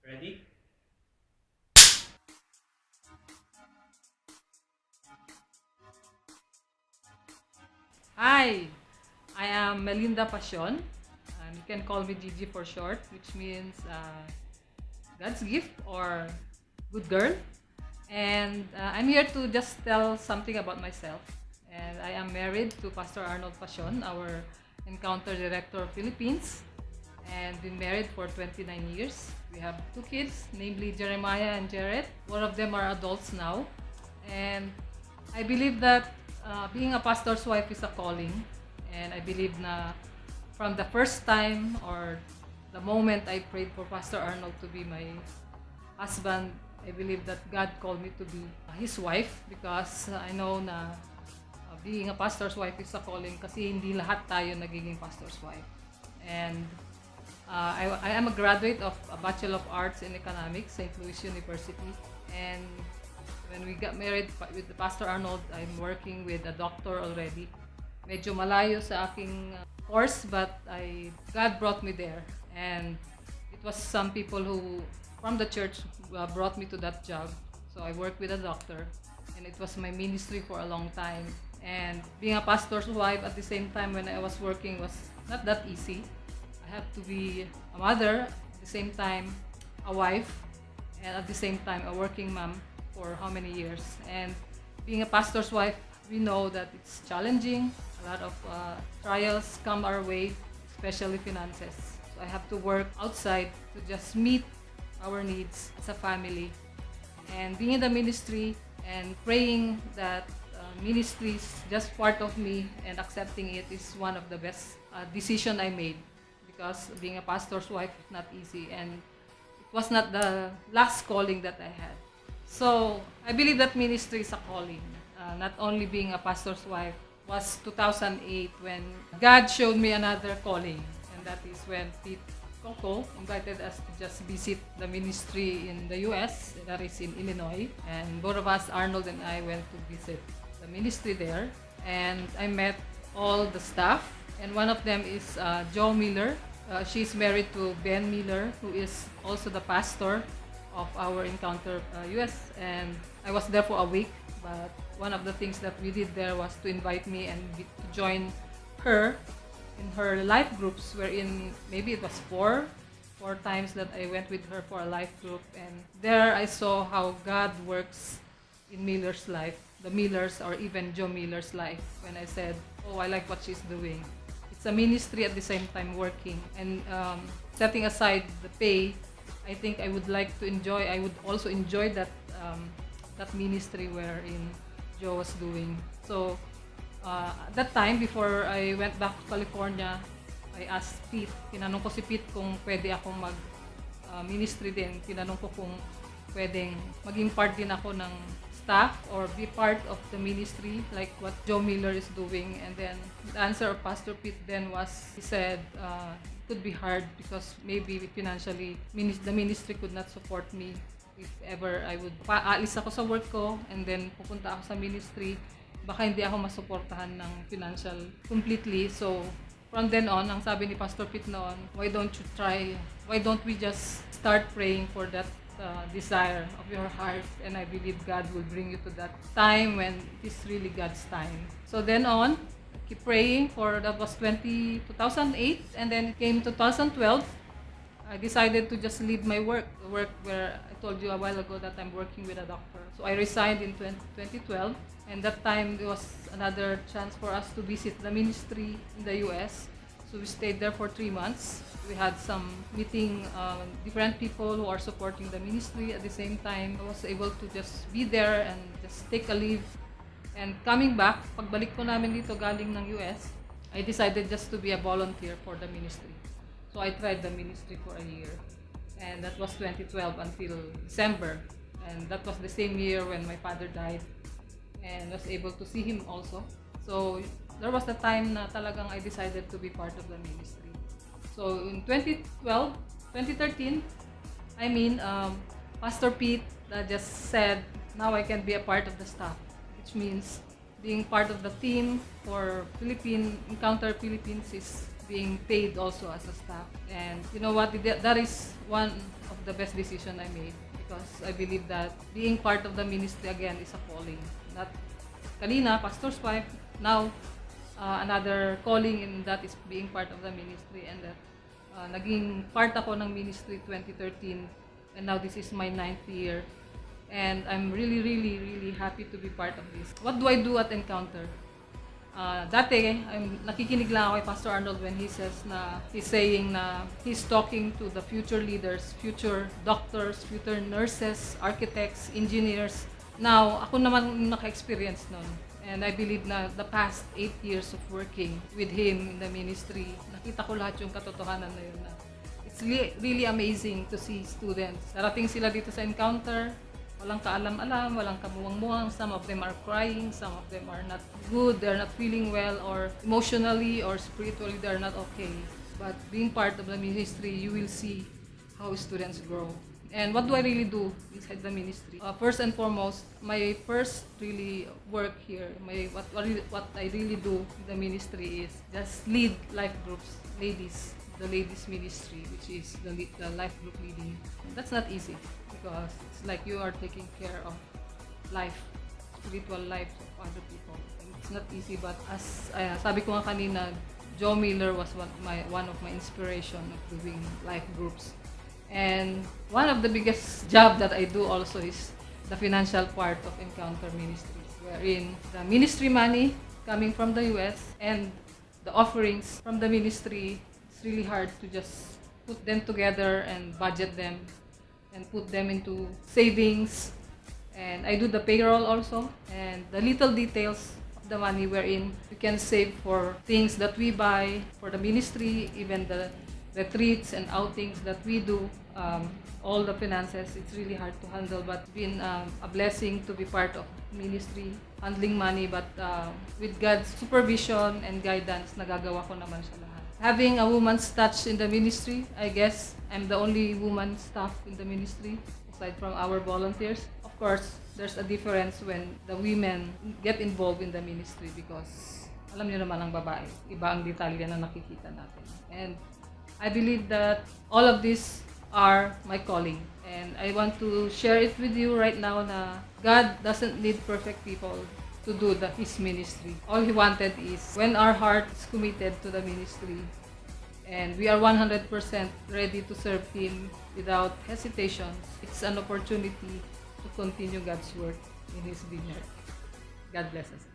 Ready? Hi, I am Melinda Pasion. You can call me Gigi for short, which means God's gift or good girl. And I'm here to just tell something about myself. And I am married to Pastor Arnold Pasion, our Encounter Director of Philippines, and been married for 29 years. We have two kids, namely Jeremiah and Jared. One of them are adults now. And I believe that being a pastor's wife is a calling. And I believe na from the first time or the moment I prayed for Pastor Arnold to be my husband, I believe that God called me to be his wife because I know na being a pastor's wife is a calling kasi hindi lahat tayo nagiging pastor's wife. And I am a graduate of a Bachelor of Arts in Economics, St. Louis University. And when we got married with the Pastor Arnold, I'm working with a doctor already. Medyo malayo sa aking course, but God brought me there. And it was some people who, from the church, brought me to that job. So I worked with a doctor, and it was my ministry for a long time. And being a pastor's wife at the same time when I was working was not that easy. I have to be a mother, at the same time a wife, and at the same time a working mom for how many years. And being a pastor's wife, we know that it's challenging. A lot of trials come our way, especially finances. So I have to work outside to just meet our needs as a family. And being in the ministry and praying that ministry is just part of me and accepting it is one of the best decision I made, because being a pastor's wife is not easy, and it was not the last calling that I had. So I believe that ministry is a calling. Not only being a pastor's wife was 2008 when God showed me another calling, and that is when Pete Coco invited us to just visit the ministry in the US, that is in Illinois. And both of us, Arnold and I, went to visit the ministry there. And I met all the staff. And one of them is Jo Miller. She's married to Ben Miller, who is also the pastor of our Encounter US. And I was there for a week. But one of the things that we did there was to invite me and to join her in her life groups, wherein maybe it was four times that I went with her for a life group. And there I saw how God works in Miller's life, the Millers or even Joe Miller's life, when I said, oh, I like what she's doing. It's a ministry at the same time working. And setting aside the pay, I think I would also enjoy that ministry wherein Joe was doing. So at that time, before I went back to California, I asked Pete, tinanong ko si Pete kung pwede akong mag-ministry din. Tinanong ko kung pwedeng maging part din ako ng staff or be part of the ministry like what Joe Miller is doing. And then the answer of Pastor Pete then was, he said, it could be hard because maybe financially the ministry could not support me if ever I would aalis ako sa work ko and then pupunta ako sa ministry, baka hindi ako masuportahan ng financial completely. So from then on, ang sabi ni Pastor Pete noon, why don't we just start praying for that desire of your heart, and I believe God will bring you to that time when it is really God's time. So then on, keep praying that was 2008, and then it came 2012. I decided to just leave my work, the work where I told you a while ago that I'm working with a doctor. So I resigned in 2012, and that time there was another chance for us to visit the ministry in the US. So we stayed there for 3 months. We had some meeting different people who are supporting the ministry. At the same time, I was able to just be there and just take a leave. And coming back, pagbalik ko namin dito galing ng US, I decided just to be a volunteer for the ministry. So I tried the ministry for a year. And that was 2012 until December. And that was the same year when my father died. And was able to see him also. So there was a time na talagang I decided to be part of the ministry. So in 2013, Pastor Pete just said, now I can be a part of the staff, which means being part of the team for Encounter Philippines is being paid also as a staff. And you know what? That is one of the best decision I made, because I believe that being part of the ministry again is a calling. Not kanina, pastor's wife, now another calling, and that is being part of the ministry. And that naging part ako ng ministry 2013, and now this is my 9th year. And I'm really, really, really happy to be part of this. What do I do at Encounter? Dati, nakikinig lang ako kay Pastor Arnold when he's saying na he's talking to the future leaders, future doctors, future nurses, architects, engineers. Now, ako naman naka-experience nun. And I believe na the past 8 years of working with him in the ministry, nakita ko lahat yung katotohanan na yun. It's really amazing to see students. Darating sila dito sa Encounter, walang kaalam-alam, walang kamuwang-muwang. Some of them are crying, some of them are not good, they're not feeling well, or emotionally or spiritually they're not okay. But being part of the ministry, you will see how students grow. And what do I really do inside the ministry? First and foremost, my first really work here, what I really do in the ministry is just lead life groups, the ladies ministry, which is the life group leading. That's not easy, because it's like you are taking care of spiritual lives of other people. And it's not easy, but as sabi ko nga kanina, Joe Miller was one of my inspiration of doing life groups. And one of the biggest job that I do also is the financial part of Encounter Ministries, wherein the ministry money coming from the US and the offerings from the ministry, it's really hard to just put them together and budget them and put them into savings. And I do the payroll also, and the little details of the money wherein you can save for things that we buy for the ministry, even the retreats and outings that we do. All the finances, it's really hard to handle, but it's been a blessing to be part of ministry, handling money, but with God's supervision and guidance, nagagawa ko naman siya lahat. Having a woman's touch in the ministry, I guess I'm the only woman staff in the ministry, aside from our volunteers. Of course, there's a difference when the women get involved in the ministry, because alam niyo naman ang babae, iba ang detalye na nakikita natin. And I believe that all of these are my calling. And I want to share it with you right now na God doesn't need perfect people to do His ministry. All He wanted is when our heart is committed to the ministry and we are 100% ready to serve Him without hesitation, it's an opportunity to continue God's work in His vineyard. God bless us.